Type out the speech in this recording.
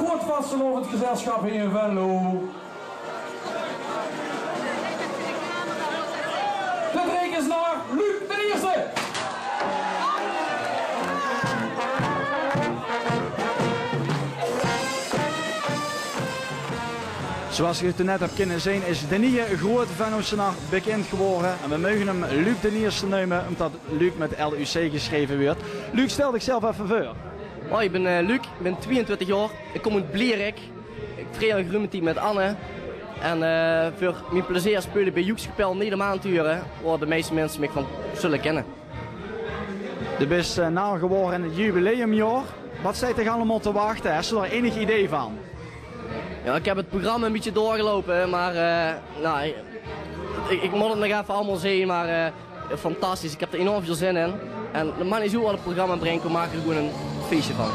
groot vastelovend gezelschap hier in Venlo. De break is naar Luc de Eerste. Zoals je het net hebt kunnen zien is de nieuwe grote Venlozenaar bekend geworden. En we mogen hem Luc de Eerste noemen, omdat Luc met LUC geschreven wordt. Luc, stel zichzelf even voor. Hoi, ik ben Luc, ik ben 22 jaar. Ik kom uit Blierik. Ik train een groementeam met Anne. En voor mijn plezier spelen bij Joekskapel Nedermaanturen, waar de meeste mensen me van zullen kennen. De best na geworden in het jubileumjaar. Wat staat er allemaal te wachten? Heb je er enig idee van? Ja, ik heb het programma een beetje doorgelopen, maar nou, ik moet het nog even allemaal zien, maar fantastisch. Ik heb er enorm veel zin in. En de man is hoe wat het programma brengt, we maken er gewoon een feestje van.